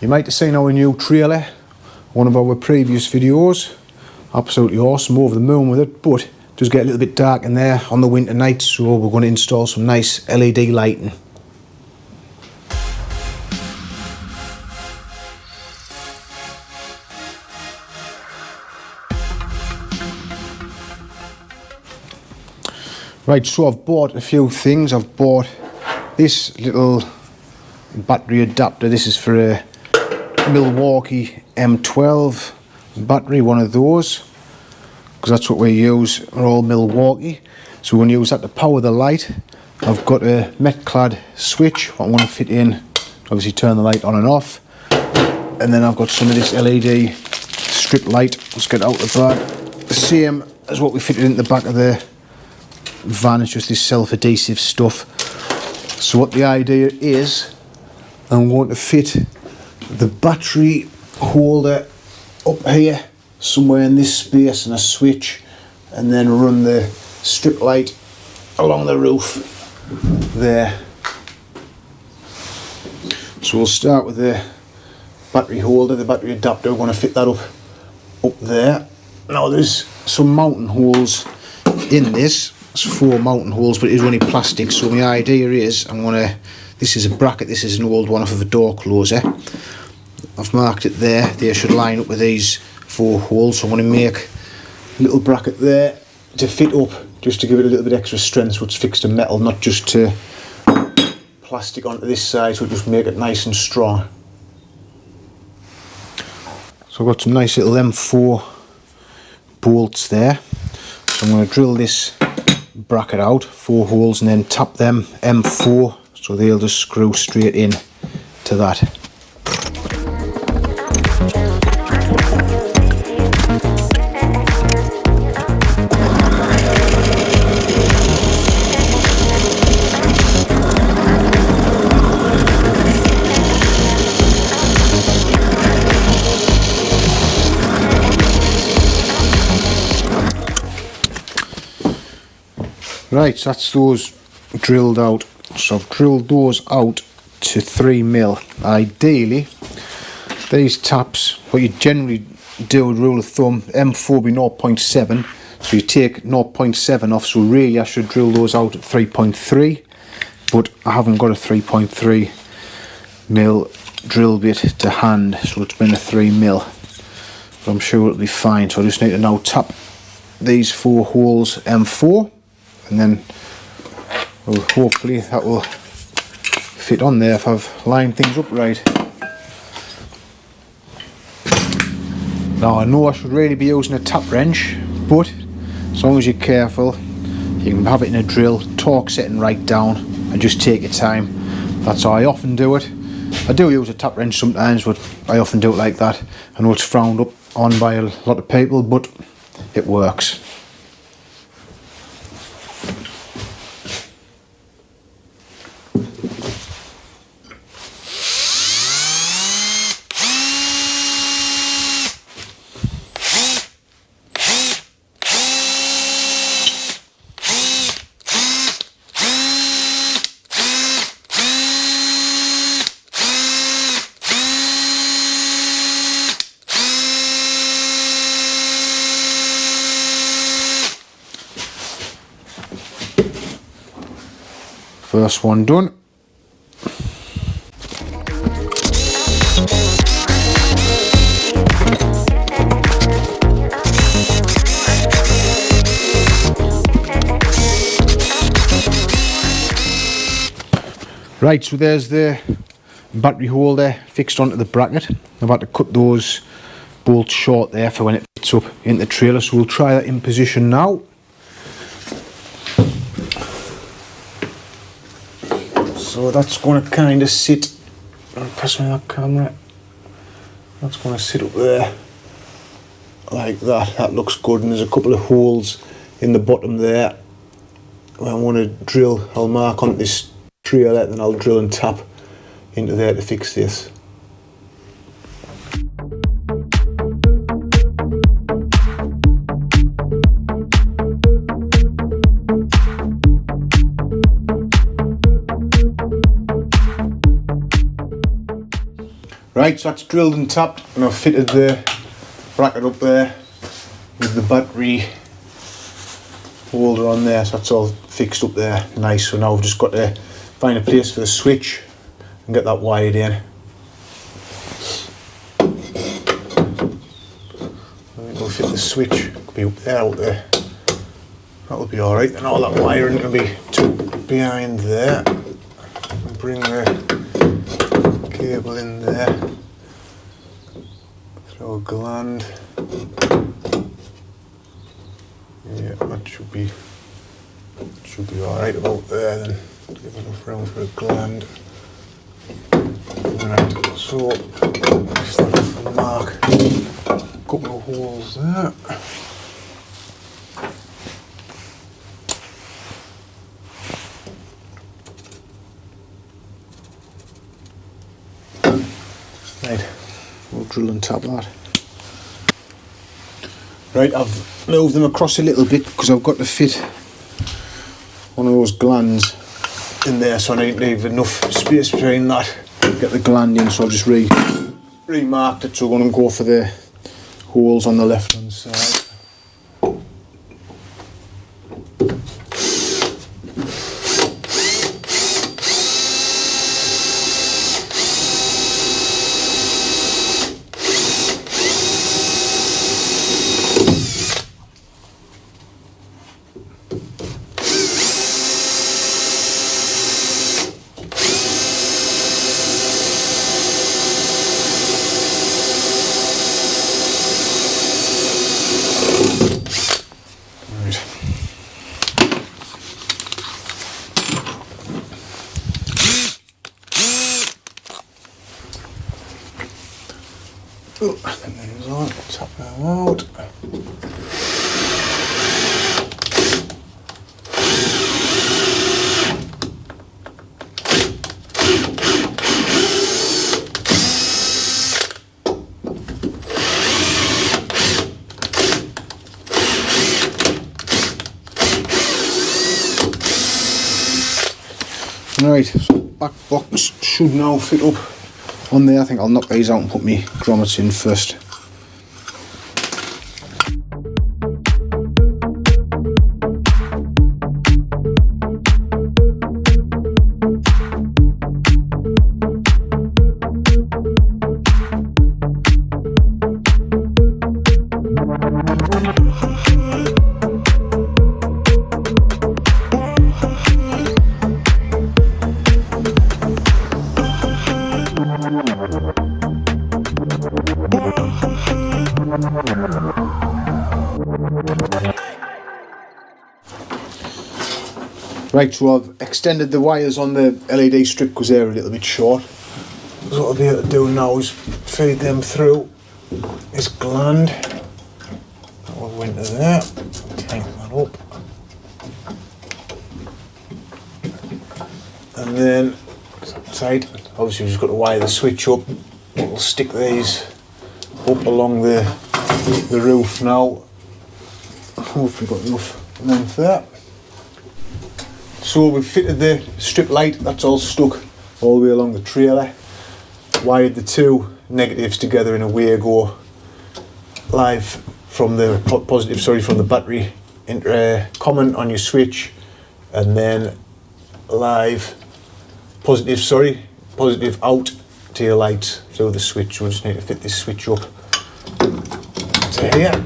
You might have seen our new trailer, one of our previous videos. Absolutely awesome, over the moon with it, but it does get a little bit dark in there on the winter nights, so we're going to install some nice LED lighting. Right, so I've bought a few things. I've bought this little battery adapter. This is for a Milwaukee M12 battery, one of those, because that's what we use. We're all Milwaukee, so we're going to use that to power the light. I've got a Met-clad switch I want to fit in, obviously turn the light on and off, and then I've got some of this LED strip light. Let's get out the bag. The same as what we fitted in the back of the van. It's just this self-adhesive stuff. So what the idea is, I'm going to fit the battery holder up here somewhere in this space and a switch, and then run the strip light along the roof there. So we'll start with the battery holder, the battery adapter. We're going to fit that up there. Now there's some mounting holes in this. It's 4 mounting holes, but it is only plastic. So my idea is, this is a bracket, this is an old one off of a door closer. I've marked it there. They should line up with these 4 holes. So I'm going to make a little bracket there to fit up, just to give it a little bit extra strength, so it's fixed to metal, not just to plastic onto this side, so just make it nice and strong. So I've got some nice little M4 bolts there. So I'm going to drill this bracket out, 4 holes, and then tap them M4, so they'll just screw straight in to that. Right, so that's those drilled out. So I've drilled those out to 3mm. Ideally, these taps, what you generally do, rule of thumb, M4 be 0.7, so you take 0.7 off, so really I should drill those out at 3.3, but I haven't got a 3.3mm drill bit to hand, so it's been a 3mm, but I'm sure it'll be fine. So I just need to now tap these 4 holes M4, and then hopefully that will fit on there if I've lined things up right. Now I know I should really be using a tap wrench, but as long as you're careful, you can have it in a drill, torque setting right down, and just take your time. That's how I often do it. I do use a tap wrench sometimes, but I often do it like that. I know it's frowned on by a lot of people, but it works. First one done. Right, so there's the battery holder fixed onto the bracket. I've had to cut those bolts short there for when it fits up in the trailer, so we'll try that in position now. So that's going to kind of sit, pass me that camera, that's going to sit up there like that. That looks good, and there's a couple of holes in the bottom there where I want to drill. I'll mark on this trailer, then I'll drill and tap into there to fix this. Right, so that's drilled and tapped, and I've fitted the bracket up there with the battery holder on there, so that's all fixed up there, nice. So now I've just got to find a place for the switch and get that wired in. I think we'll fit the switch, could be up there, out there. That'll be alright, and all that wiring can be tucked behind there. And bring the cable in there. Throw a gland. Yeah, that should be alright about there then. Give enough room for a gland. Right, so start off and mark a couple of holes there. Right, we'll drill and tap that. Right, I've moved them across a little bit because I've got to fit one of those glands in there, so I need to leave enough space between that to get the gland in, so I've just remarked it, so I'm going to go for the holes on the left hand side. Oh, and then it's on, tap them out. Right, so back box should now fit up on there. I think I'll knock these out and put my grommets in first. Right, so I've extended the wires on the LED strip because they're a little bit short. So what I'll be able to do now is feed them through this gland. That will go into there, tighten that up. And then, side, obviously we've just got to wire the switch up. We'll stick these up along the roof now. Hopefully got enough length there. So we've fitted the strip light, that's all stuck all the way along the trailer. Wired the two negatives together in a Wago live from the from the battery into common on your switch, and then live positive out to your lights through the switch. We'll just need to fit this switch up to here.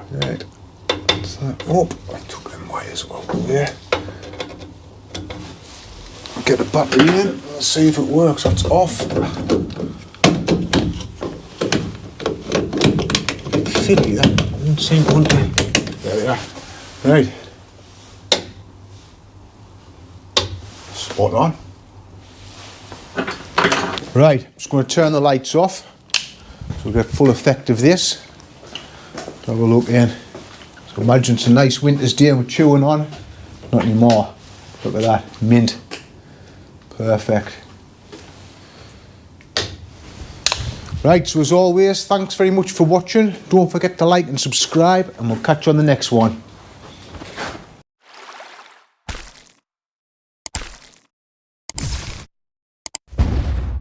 Right, that's that up. I took them wires out there. Get the battery in, let's see if it works. That's off. Fiddly that, doesn't seem to want to. There we are. Right. Spot on. Right, I'm just going to turn the lights off so we get full effect of this. Have a look in. So imagine it's a nice winter's day and we're chewing on. Not anymore. Look at that, mint. Perfect. Right, so as always, thanks very much for watching. Don't forget to like and subscribe, and we'll catch you on the next one.